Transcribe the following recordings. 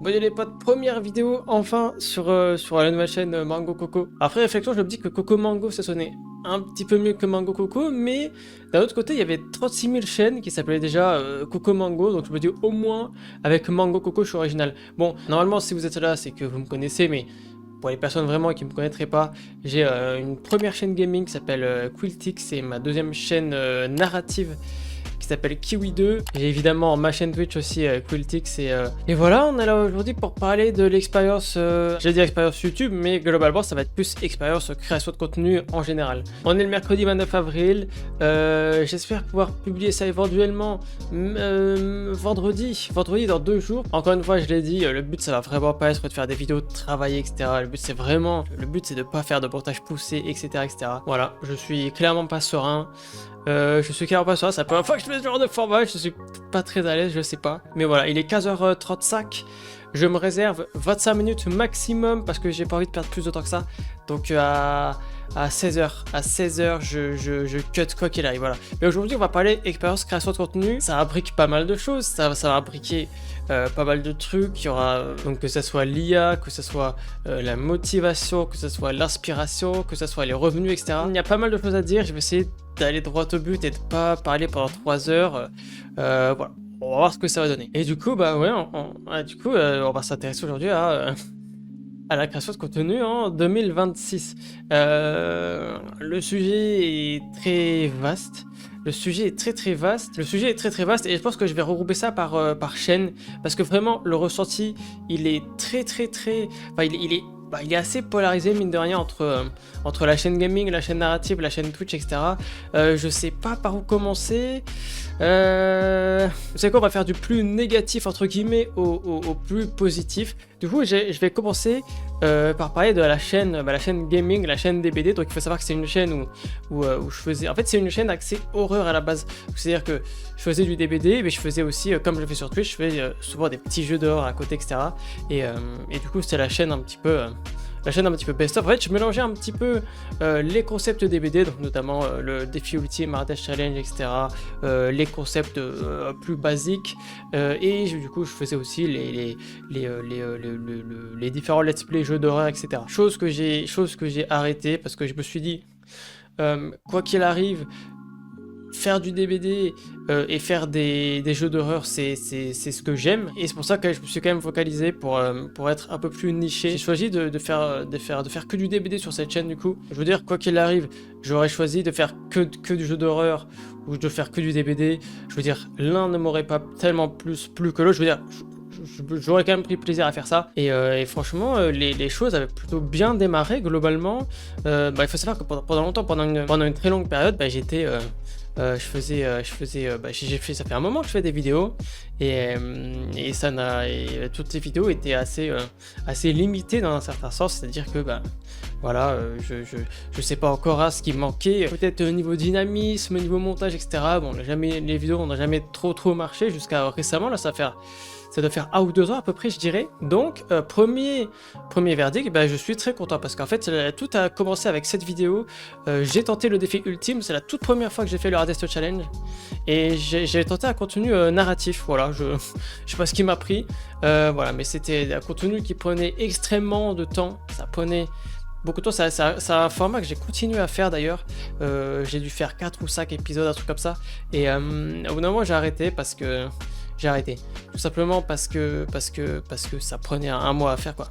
Bon les potes, première vidéo enfin sur la nouvelle chaîne Mango Coco. Après réflexion, je me dis que Coco Mango ça sonnait un petit peu mieux que Mango Coco, mais d'un autre côté il y avait 36 000 chaînes qui s'appelaient déjà Coco Mango, donc je me dis au moins avec Mango Coco je suis original. Bon, normalement si vous êtes là c'est que vous me connaissez, mais pour les personnes vraiment qui ne me connaîtraient pas, j'ai une première chaîne gaming qui s'appelle Quiltix, c'est ma deuxième chaîne narrative qui s'appelle Kiwi2. J'ai évidemment ma chaîne Twitch aussi, Quiltix, et voilà, on est là aujourd'hui pour parler de l'expérience, j'allais dire expérience YouTube, mais globalement ça va être plus expérience création de contenu en général. On est le mercredi 29 avril, j'espère pouvoir publier ça éventuellement vendredi dans 2 jours. Encore une fois, je l'ai dit, le but ça va vraiment pas être de faire des vidéos de travail, etc. Le but c'est de pas faire de montage poussé, etc., etc. Voilà, je suis clairement pas serein. Je suis clairement pas sûr, c'est la première fois que je fais ce genre de format, je suis pas très à l'aise, je sais pas. Mais voilà, il est 15h35, je me réserve 25 minutes maximum parce que j'ai pas envie de perdre plus de temps que ça. Donc à 16h, je cut quoi qu'il arrive, voilà. Mais aujourd'hui, on va parler expérience création de contenu. Ça imbrique pas mal de choses, ça va imbriquer pas mal de trucs. Il y aura donc que ça soit l'IA, que ça soit la motivation, que ça soit l'inspiration, que ça soit les revenus, etc. Il y a pas mal de choses à dire, je vais essayer d'aller droit au but et de pas parler pendant 3 heures. Voilà, on va voir ce que ça va donner. Et du coup, bah ouais, on va s'intéresser aujourd'hui à la création de contenu en 2026. Le sujet est très vaste. Le sujet est très vaste. Et je pense que je vais regrouper ça par chaîne parce que vraiment le ressenti il est très. Enfin, il est assez polarisé mine de rien entre la chaîne gaming, la chaîne narrative, la chaîne Twitch, etc. Je sais pas par où commencer. Vous savez quoi, on va faire du plus négatif entre guillemets au plus positif. Du coup, je vais commencer par parler de la chaîne gaming, la chaîne DBD. Donc il faut savoir que c'est une chaîne où je faisais... En fait, c'est une chaîne axée horreur à la base. C'est-à-dire que je faisais du DBD, mais je faisais aussi, comme je le fais sur Twitch, je fais souvent des petits jeux d'horreur à côté, etc. Et du coup, c'est la chaîne un petit peu... best-of. En fait, je mélangeais un petit peu les concepts DBD, donc notamment le défi ultime, Ardèche Challenge, etc. Les concepts plus basiques. Du coup, je faisais aussi les différents let's play jeux d'horreur, etc. Chose que j'ai arrêté parce que je me suis dit, quoi qu'il arrive, faire du DBD et faire des jeux d'horreur, c'est ce que j'aime, et c'est pour ça que je me suis quand même focalisé pour être un peu plus niché. J'ai choisi de faire que du DBD sur cette chaîne. Du coup, je veux dire, quoi qu'il arrive, j'aurais choisi de faire que du jeu d'horreur ou de faire que du DBD. Je veux dire, l'un ne m'aurait pas tellement plus que l'autre. Je veux dire, j'aurais quand même pris plaisir à faire ça, et franchement les choses avaient plutôt bien démarré globalement. Il faut savoir que pendant longtemps, pendant une très longue période, j'ai fait, ça fait un moment que je fais des vidéos, et toutes les vidéos étaient assez limitées dans un certain sens, c'est-à-dire que voilà, je sais pas encore ce qui manquait, peut-être au niveau dynamisme, au niveau montage, etc. Bon, les vidéos n'ont jamais trop marché jusqu'à récemment. Là, ça doit faire 1 ou 2 ans à peu près, je dirais. Donc, premier verdict, je suis très content parce qu'en fait, tout a commencé avec cette vidéo. J'ai tenté le défi ultime, c'est la toute première fois que j'ai fait le Hardest Challenge. Et j'ai tenté un contenu narratif, voilà, je sais pas ce qui m'a pris. Voilà, mais c'était un contenu qui prenait extrêmement de temps, ça prenait beaucoup de temps. C'est un format que j'ai continué à faire d'ailleurs. J'ai dû faire 4 ou 5 épisodes, un truc comme ça. Et au bout d'un moment, j'ai arrêté tout simplement parce que ça prenait un mois à faire, quoi.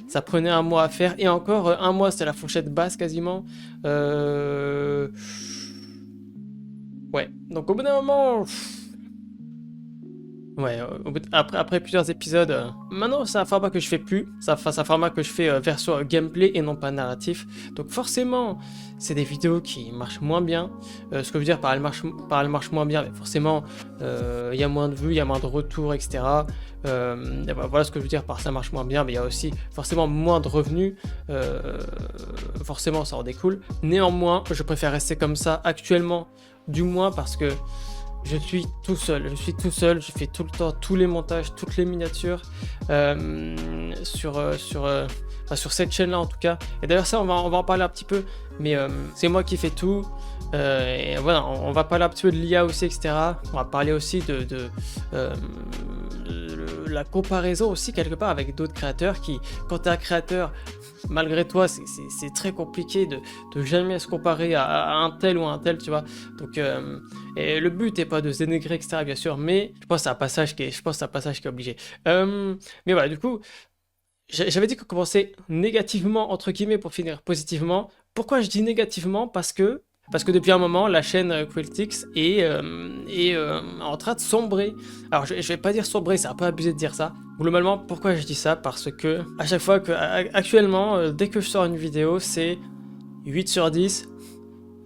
Ça prenait un mois à faire, et encore un mois c'était la fourchette basse quasiment. Ouais, donc au bout d'un moment, ouais, après plusieurs épisodes, maintenant c'est un format que je fais plus, c'est un format que je fais version gameplay et non pas narratif. Donc forcément, c'est des vidéos qui marchent moins bien. Ce que je veux dire par elles marchent moins bien, mais forcément, il y a moins de vues, il y a moins de retours, etc. Voilà ce que je veux dire par ça marche moins bien, mais il y a aussi forcément moins de revenus. Forcément, ça en découle. Néanmoins, je préfère rester comme ça actuellement, du moins parce que je suis tout seul, je fais tout le temps tous les montages, toutes les miniatures sur cette chaîne là en tout cas. Et d'ailleurs ça on va en parler un petit peu, mais c'est moi qui fais tout. Et voilà, on va parler un petit peu de l'IA aussi, etc. On va parler aussi de la comparaison aussi quelque part avec d'autres créateurs qui, quand tu es un créateur, malgré toi, c'est très compliqué de jamais se comparer à un tel ou à un tel, tu vois. Donc, et le but n'est pas de se dénigrer, etc., bien sûr, mais je pense que c'est un passage qui est obligé. Mais voilà, du coup, j'avais dit qu'on commençait négativement, entre guillemets, pour finir positivement. Pourquoi je dis négativement? Parce que depuis un moment, la chaîne Quiltix est en train de sombrer. Alors, je vais pas dire sombrer, c'est un peu abusé de dire ça. Globalement, pourquoi je dis ça? Parce que à chaque fois actuellement, dès que je sors une vidéo, c'est 8 sur 10,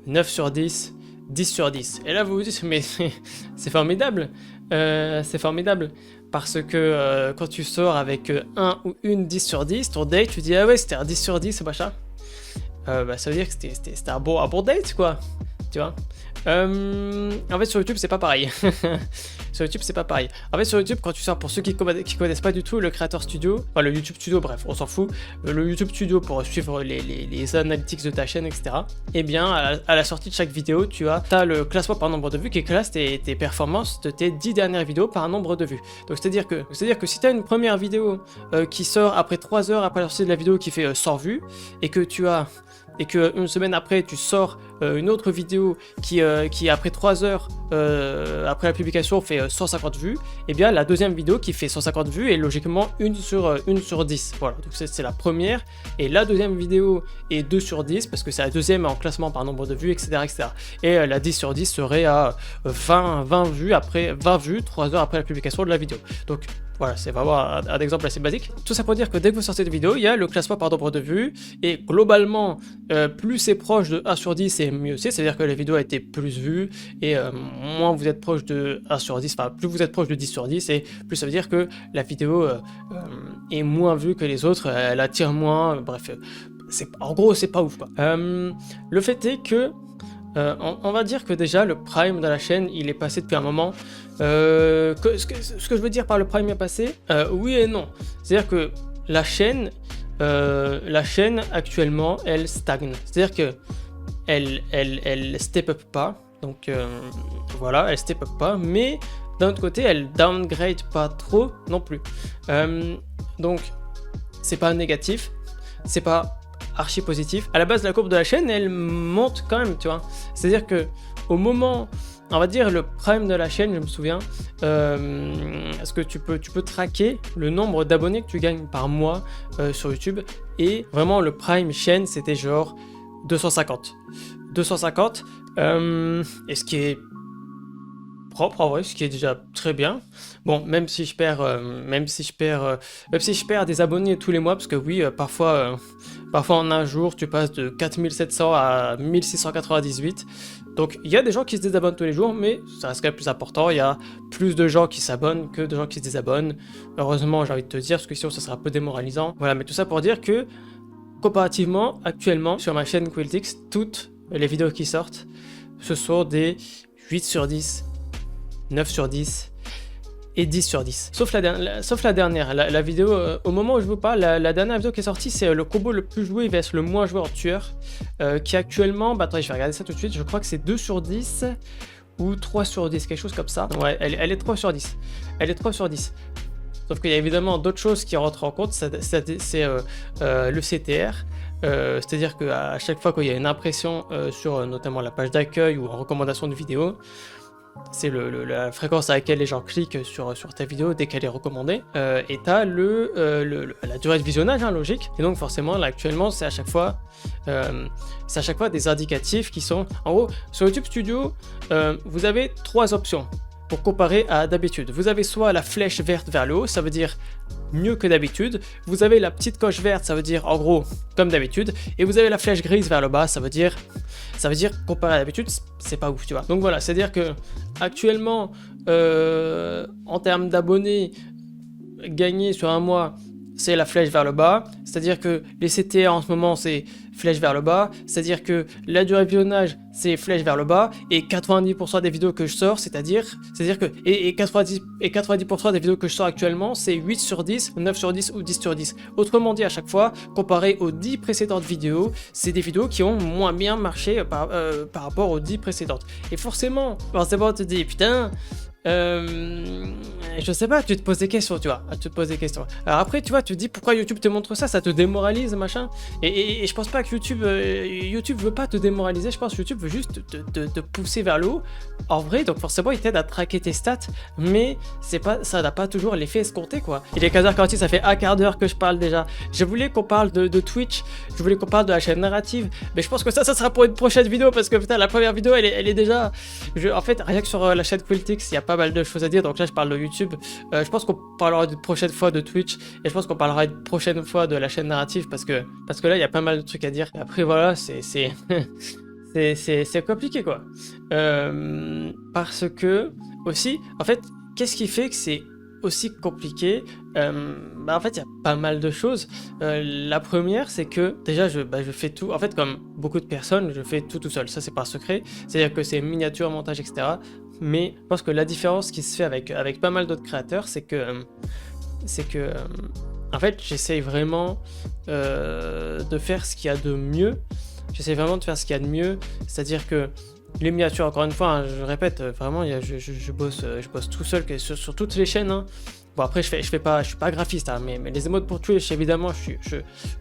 9 sur 10, 10 sur 10. Et là, vous vous dites, mais c'est formidable. C'est formidable. Parce que quand tu sors avec un ou une 10 sur 10, ton date, tu dis, ah ouais, c'était un 10 sur 10, machin. Bah, ça veut dire que c'était un bon date, quoi. Tu vois. En fait, sur YouTube, c'est pas pareil. Sur YouTube, c'est pas pareil. En fait, sur YouTube, quand tu sors, pour ceux qui connaissent pas du tout le Creator Studio, enfin le YouTube Studio, bref, on s'en fout, le YouTube Studio pour suivre les analytics de ta chaîne, etc. Eh bien, à la sortie de chaque vidéo, tu as le classement par nombre de vues qui classe tes performances de tes 10 dernières vidéos par nombre de vues. Donc, c'est-à-dire que si tu as une première vidéo qui sort après 3 heures après la sortie de la vidéo qui fait 100 vues, et que une semaine après tu sors une autre vidéo qui après 3 heures après la publication fait 150 vues, et bien la deuxième vidéo qui fait 150 vues est logiquement 1 sur 10. Voilà, donc c'est la première, et la deuxième vidéo est 2 sur 10 parce que c'est la deuxième en classement par nombre de vues, etc. Et la 10 sur 10 serait à 20 vues après 20 vues 3 heures après la publication de la vidéo. Donc voilà, c'est vraiment un exemple assez basique. Tout ça pour dire que dès que vous sortez de vidéo, il y a le classement par nombre de vues, et globalement, plus c'est proche de 1 sur 10, et mieux c'est-à-dire que la vidéo a été plus vue, et moins vous êtes proche de 1 sur 10, enfin plus vous êtes proche de 10 sur 10, et plus ça veut dire que la vidéo est moins vue que les autres, elle attire moins, bref, en gros c'est pas ouf, quoi. Le fait est que on va dire que déjà le prime de la chaîne il est passé depuis un moment. Ce que je veux dire par le prime est passé, oui et non. C'est-à-dire que la chaîne actuellement elle stagne. C'est-à-dire que elle step up pas. Donc voilà, elle step up pas, mais d'un autre côté elle downgrade pas trop non plus. Donc c'est pas négatif, c'est pas archi positif. À la base, la courbe de la chaîne, elle monte quand même, tu vois. C'est-à-dire que au moment, on va dire le prime de la chaîne, je me souviens, est-ce que tu peux traquer le nombre d'abonnés que tu gagnes par mois sur YouTube, et vraiment le prime chaîne, c'était genre 250. 250, et ce qui est propre en vrai, ce qui est déjà très bien. Bon, même si je perds des abonnés tous les mois, parce que oui, parfois en un jour tu passes de 4700 à 1698. Donc il y a des gens qui se désabonnent tous les jours, mais ça reste quand même plus important. Il y a plus de gens qui s'abonnent que de gens qui se désabonnent. Heureusement, j'ai envie de te dire, parce que sinon ça sera un peu démoralisant. Voilà, mais tout ça pour dire que comparativement, actuellement, sur ma chaîne Quiltix, toutes les vidéos qui sortent, ce sont des 8 sur 10, 9 sur 10 et 10 sur 10. Sauf la dernière, la vidéo, au moment où je vous parle, la dernière vidéo qui est sortie, c'est le combo le plus joué vs le moins joué en tueur, qui actuellement, bah attendez, je vais regarder ça tout de suite, je crois que c'est 2 sur 10 ou 3 sur 10, quelque chose comme ça. Ouais, elle est 3 sur 10. Elle est 3 sur 10. Sauf qu'il y a évidemment d'autres choses qui rentrent en compte, c'est le CTR. C'est-à-dire qu'à chaque fois qu'il y a une impression sur notamment la page d'accueil ou en recommandation de vidéo, c'est la fréquence à laquelle les gens cliquent sur ta vidéo dès qu'elle est recommandée, et t'as la durée de visionnage, hein, logique, et donc forcément là actuellement c'est à chaque fois des indicatifs qui sont, en gros, sur YouTube Studio, vous avez 3 options pour comparer à d'habitude. Vous avez soit la flèche verte vers le haut, ça veut dire mieux que d'habitude, vous avez la petite coche verte, ça veut dire en gros comme d'habitude, et vous avez la flèche grise vers le bas, ça veut dire comparé à d'habitude, c'est pas ouf, tu vois. Donc voilà, c'est à dire que actuellement en termes d'abonnés gagnés sur un mois, c'est la flèche vers le bas, c'est-à-dire que les CTR en ce moment c'est flèche vers le bas, c'est-à-dire que la durée de visionnage c'est flèche vers le bas, et 90% des vidéos que je sors, c'est-à-dire que et 90% des vidéos que je sors actuellement c'est 8 sur 10, 9 sur 10 ou 10 sur 10. Autrement dit, à chaque fois, comparé aux 10 précédentes vidéos, c'est des vidéos qui ont moins bien marché par rapport aux 10 précédentes. Et forcément on te dit putain, je sais pas, tu te poses des questions, tu vois. Tu te poses des questions. Alors après, tu vois, tu te dis pourquoi YouTube te montre ça, ça te démoralise, machin. Et je pense pas que YouTube veut pas te démoraliser, je pense que YouTube veut juste te pousser vers le haut. En vrai, donc forcément, il t'aide à traquer tes stats, mais ça n'a pas toujours l'effet escompté, quoi. Il est 15h46, ça fait un quart d'heure que je parle déjà. Je voulais qu'on parle de Twitch, je voulais qu'on parle de la chaîne narrative, mais je pense que ça sera pour une prochaine vidéo, parce que putain, la première vidéo, elle est déjà... en fait, rien que sur la chaîne Quiltix, il y a pas mal de choses à dire, donc là, je parle de YouTube. Je pense qu'on parlera une prochaine fois de Twitch, et je pense qu'on parlera une prochaine fois de la chaîne narrative, parce que là, il y a pas mal de trucs à dire. Et après, voilà, c'est compliqué, quoi. Parce que, aussi, en fait, qu'est-ce qui fait que c'est aussi compliqué? En fait, il y a pas mal de choses. La première, c'est que déjà, je fais tout. En fait, comme beaucoup de personnes, je fais tout seul. Ça, c'est pas un secret. C'est-à-dire que c'est miniature, montage, etc. Mais je pense que la différence qui se fait avec pas mal d'autres créateurs, c'est que en fait, j'essaye vraiment de faire ce qu'il y a de mieux. J'essaie vraiment de faire ce qu'il y a de mieux. C'est-à-dire que les miniatures, encore une fois, hein, je répète, vraiment, je bosse tout seul sur toutes les chaînes. Hein. Bon, après, je suis pas graphiste, hein, mais les émotes pour Twitch, évidemment,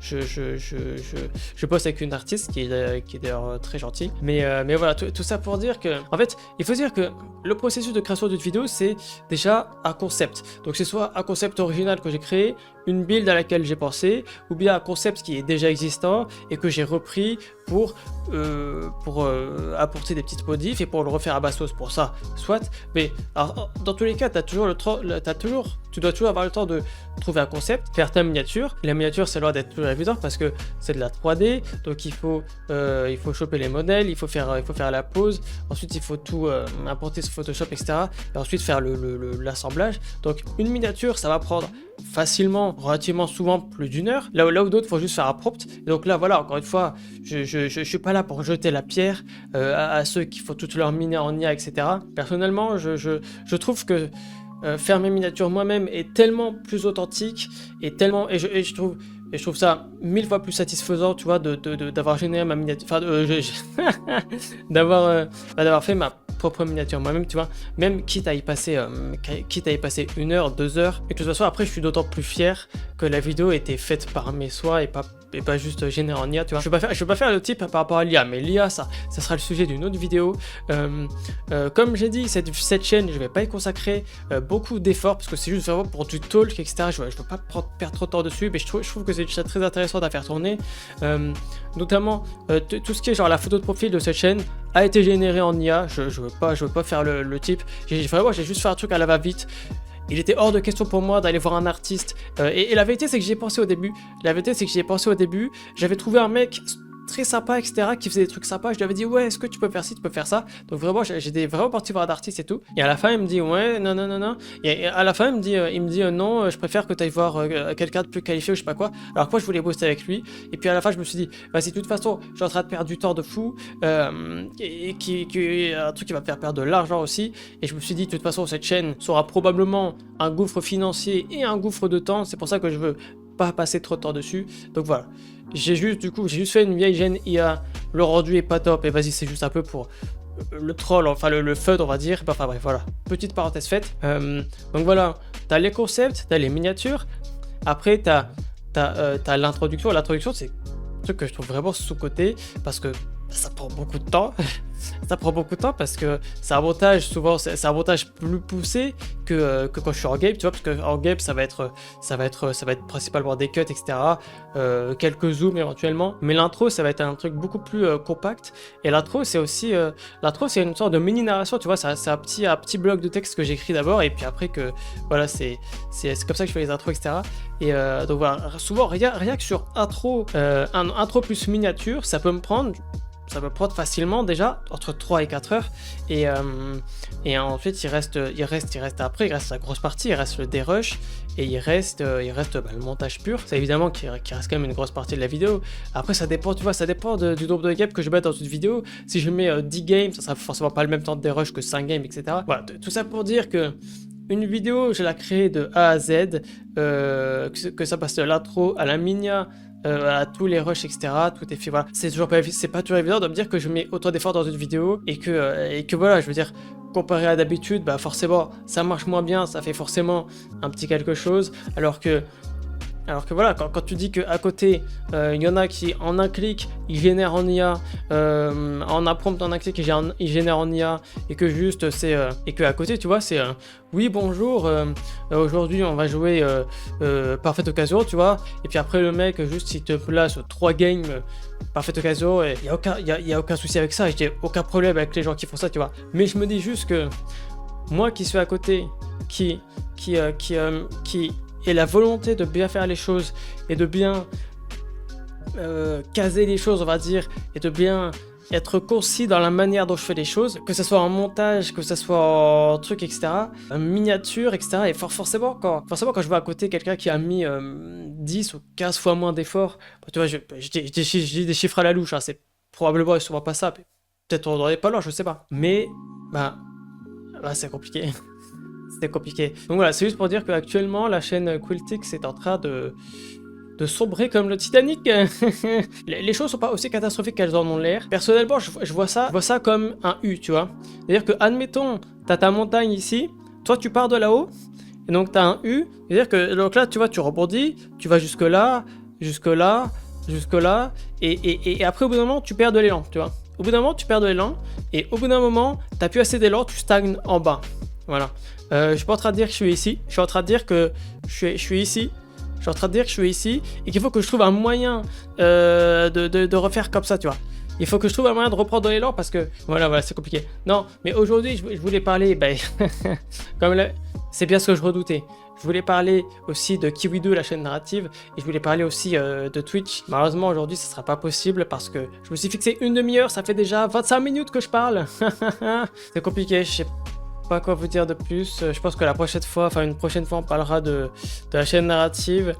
je bosse avec une artiste qui est d'ailleurs très gentille. Mais voilà, tout ça pour dire que, en fait, il faut dire que le processus de création d'une vidéo, c'est déjà un concept. Donc, c'est soit un concept original que j'ai créé, une build à laquelle j'ai pensé, ou bien un concept qui est déjà existant et que j'ai repris pour apporter des petites modifs et pour le refaire à basse sauce pour ça, soit. Mais alors, dans tous les cas, tu dois toujours avoir le temps de trouver un concept, faire ta miniature. La miniature, c'est loin d'être toujours évident parce que c'est de la 3D, donc il faut choper les modèles, il faut faire la pose, ensuite il faut tout importer sur Photoshop, etc. Et ensuite faire l'assemblage. Donc une miniature, ça va prendre facilement, relativement souvent plus d'une heure. Là où d'autres, il faut juste faire un prompt. Et donc là, voilà, encore une fois, je suis pas là pour jeter la pierre à ceux qui font toutes leurs mines en IA, etc. Personnellement, je trouve que faire mes miniatures moi-même est tellement plus authentique et je trouve ça 1000 fois plus satisfaisant, tu vois, d'avoir généré ma miniature, enfin, d'avoir fait ma propre miniature moi-même, tu vois, même quitte à y passer 1 heure, 2 heures, et de toute façon après je suis d'autant plus fier que la vidéo était faite par mes soins et pas juste générée en IA, tu vois. Je vais pas faire le type par rapport à l'IA, mais l'IA, ça sera le sujet d'une autre vidéo. Comme j'ai dit, cette chaîne, je vais pas y consacrer beaucoup d'efforts, parce que c'est juste vraiment pour du talk, etc. Je veux pas perdre trop de temps dessus, mais je trouve que c'est une chaîne très intéressante à faire tourner. Notamment, tout ce qui est genre la photo de profil de cette chaîne a été généré en IA. Je veux pas faire le type. J'ai juste fait un truc à la va-vite. Il était hors de question pour moi d'aller voir un artiste. Et la vérité, c'est que j'y ai pensé au début. J'avais trouvé un mec très sympa, etc., qui faisait des trucs sympas. Je lui avais dit, ouais, est-ce que tu peux faire ci, tu peux faire ça. Donc vraiment, j'étais vraiment parti voir un artiste et tout. Et à la fin, il me dit, ouais, non. Et à la fin, il me dit non, je préfère que tu ailles voir quelqu'un de plus qualifié ou je sais pas quoi. Alors que moi, je voulais bosser avec lui. Et puis à la fin, je me suis dit, vas-y, de toute façon, je suis en train de perdre du temps de fou. Et un truc qui va me faire perdre de l'argent aussi. Et je me suis dit, de toute façon, cette chaîne sera probablement un gouffre financier et un gouffre de temps. C'est pour ça que je veux pas passer trop de temps dessus. Donc voilà. J'ai juste fait une vieille chaîne IA. Le rendu est pas top. Et vas-y, c'est juste un peu pour le troll, enfin le fun, on va dire. Enfin bref, voilà. Petite parenthèse faite. Donc voilà. T'as les concepts, t'as les miniatures. Après, t'as l'introduction. L'introduction, c'est un truc que je trouve vraiment sous-côté parce que ça prend beaucoup de temps. Ça prend beaucoup de temps parce que c'est un montage, souvent c'est un montage plus poussé que quand je suis en game, tu vois, parce que en game ça va être principalement des cuts, etc. Quelques zooms éventuellement, mais l'intro ça va être un truc beaucoup plus compact. Et l'intro c'est aussi l'intro c'est une sorte de mini narration, tu vois, c'est un petit bloc de texte que j'écris d'abord et puis après que voilà, c'est comme ça que je fais les intros, etc. Et donc voilà, souvent rien que sur intro, un intro plus miniature, ça peut me prendre facilement déjà entre 3 et 4 heures et ensuite il reste après, il reste la grosse partie, il reste le dérush et il reste le montage pur. C'est évidemment qu'il reste quand même une grosse partie de la vidéo. Après ça dépend, tu vois, du nombre de games que je mets dans une vidéo. Si je mets 10 games, ça sera forcément pas le même temps de dérush que 5 games, etc. Voilà, tout ça pour dire que une vidéo, je la crée de A à Z, que ça passe de l'intro à la minia, à tous les rushs, etc. Tout est fait, voilà. C'est pas toujours évident de me dire que je mets autant d'efforts dans une vidéo et que voilà, je veux dire, comparé à d'habitude, bah forcément ça marche moins bien, ça fait forcément un petit quelque chose, alors que voilà, quand tu dis qu'à côté, il y en a qui en un clic, ils génèrent en IA, en un prompt en un clic, ils génèrent en IA, et que juste c'est... et que à côté, tu vois, c'est... oui, bonjour, aujourd'hui on va jouer Parfait Occasion, tu vois, et puis après le mec, juste il te place 3 games Parfait Occasion, et il y a aucun souci avec ça, et j'ai aucun problème avec les gens qui font ça, tu vois. Mais je me dis juste que moi qui suis à côté, qui et la volonté de bien faire les choses et de bien caser les choses, on va dire, et de bien être concis dans la manière dont je fais les choses, que ce soit en montage, que ce soit en truc, etc., en miniature, etc. Et forcément, quand je vois à côté quelqu'un qui a mis 10 ou 15 fois moins d'efforts, bah, tu vois, je dis des chiffres à la louche, hein, c'est probablement et souvent pas ça, peut-être on n'en est pas loin, je sais pas. Mais, bah c'est compliqué. C'est compliqué. Donc voilà, c'est juste pour dire qu'actuellement, la chaîne Quiltix est en train de sombrer comme le Titanic. Les choses sont pas aussi catastrophiques qu'elles en ont l'air. Personnellement, je vois ça comme un U, tu vois. C'est-à-dire que, admettons, t'as ta montagne ici, toi tu pars de là-haut, et donc t'as un U, c'est-à-dire que donc là, tu vois, tu rebondis, tu vas jusque là, jusque là, jusque là, et après, au bout d'un moment, tu perds de l'élan, tu vois. Au bout d'un moment, tu perds de l'élan, et au bout d'un moment, t'as plus assez d'élan, tu stagnes en bas. Voilà. Je suis pas en train de dire que je suis ici, je suis en train de dire que je suis ici. Je suis en train de dire que je suis ici et qu'il faut que je trouve un moyen de refaire comme ça, tu vois. Il faut que je trouve un moyen de reprendre l'élan parce que voilà, c'est compliqué. Non, mais aujourd'hui, je voulais parler, c'est bien ce que je redoutais. Je voulais parler aussi de Kiwi2, la chaîne narrative, et je voulais parler aussi de Twitch. Malheureusement, aujourd'hui, ça sera pas possible parce que je me suis fixé une demi-heure, ça fait déjà 25 minutes que je parle. C'est compliqué, je sais pas quoi vous dire de plus. Je pense que une prochaine fois, on parlera de la chaîne narrative.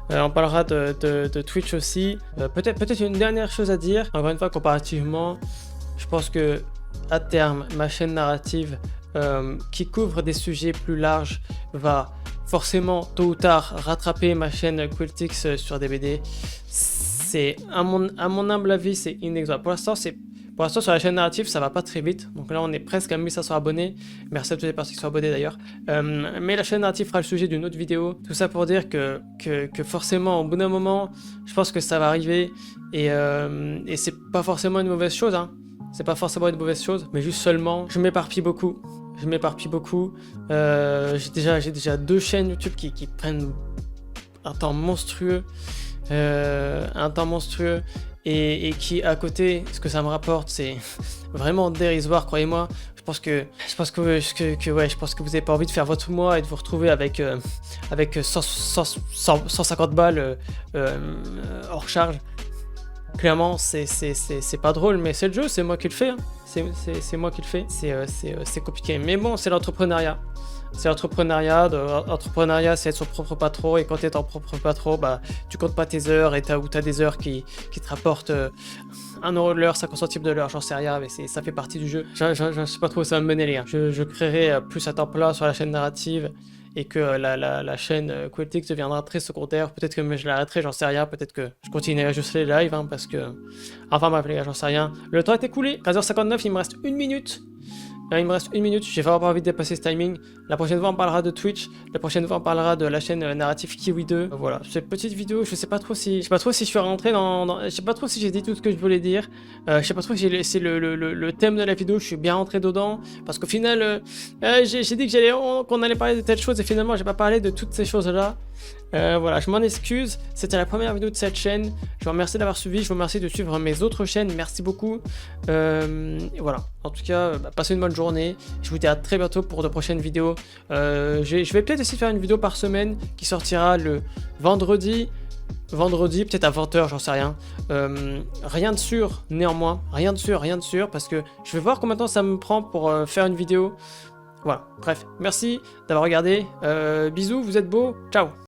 On parlera de Twitch aussi. Peut-être une dernière chose à dire. Encore une fois, comparativement, je pense que à terme, ma chaîne narrative qui couvre des sujets plus larges va forcément tôt ou tard rattraper ma chaîne Quiltix sur DBD. C'est à mon humble avis, c'est inexorable. Pour l'instant, sur la chaîne narrative, ça va pas très vite. Donc là, on est presque à 1500 abonnés. Merci à toutes les personnes qui sont abonnées d'ailleurs. Mais la chaîne narrative fera le sujet d'une autre vidéo. Tout ça pour dire que forcément, au bout d'un moment, je pense que ça va arriver. Et c'est pas forcément une mauvaise chose. Hein. C'est pas forcément une mauvaise chose. Mais juste seulement, je m'éparpille beaucoup. J'ai déjà 2 chaînes YouTube qui prennent un temps monstrueux. Et qui à côté, ce que ça me rapporte, c'est vraiment dérisoire, croyez-moi. Je pense que vous avez pas envie de faire votre mois et de vous retrouver avec 150 balles hors charge. Clairement, c'est pas drôle, mais c'est le jeu, c'est moi qui le fais. Hein. C'est moi qui le fais. C'est compliqué, mais bon, c'est l'entrepreneuriat. C'est l'entrepreneuriat, c'est être son propre patron, et quand tu es ton propre patron, bah, tu comptes pas tes heures, et t'as des heures qui te rapportent 1 euro de l'heure, 50 centimes de l'heure, j'en sais rien, mais ça fait partie du jeu. Je sais pas trop où ça va me mener, les gars. Je créerai plus à temps plein sur la chaîne narrative, et que la chaîne Quiltix deviendra très secondaire. Peut-être que je l'arrêterai, j'en sais rien, peut-être que je continuerai juste les lives, hein, parce que... Enfin bref les gars, j'en sais rien. Le temps est écoulé, 13h59, il me reste 1 minute. Il me reste 1 minute, j'ai vraiment pas envie de dépasser ce timing. La prochaine fois on parlera de Twitch, la prochaine fois on parlera de la chaîne narrative Kiwi2. Voilà, cette petite vidéo, je sais pas trop si je suis rentré je sais pas trop si j'ai dit tout ce que je voulais dire. Je sais pas trop si j'ai laissé le thème de la vidéo, je suis bien rentré dedans. Parce qu'au final, j'ai dit qu'on allait parler de telle chose et finalement j'ai pas parlé de toutes ces choses là. Voilà, je m'en excuse, c'était la première vidéo de cette chaîne. Je vous remercie d'avoir suivi, je vous remercie de suivre mes autres chaînes, merci beaucoup. Et voilà, en tout cas, passez une bonne journée. Je vous dis à très bientôt pour de prochaines vidéos. Je vais peut-être essayer de faire une vidéo par semaine qui sortira le vendredi, peut-être à 20h, j'en sais rien. Rien de sûr, néanmoins, rien de sûr, parce que je vais voir combien de temps ça me prend pour faire une vidéo. Voilà, bref, merci d'avoir regardé. Bisous, vous êtes beaux, ciao.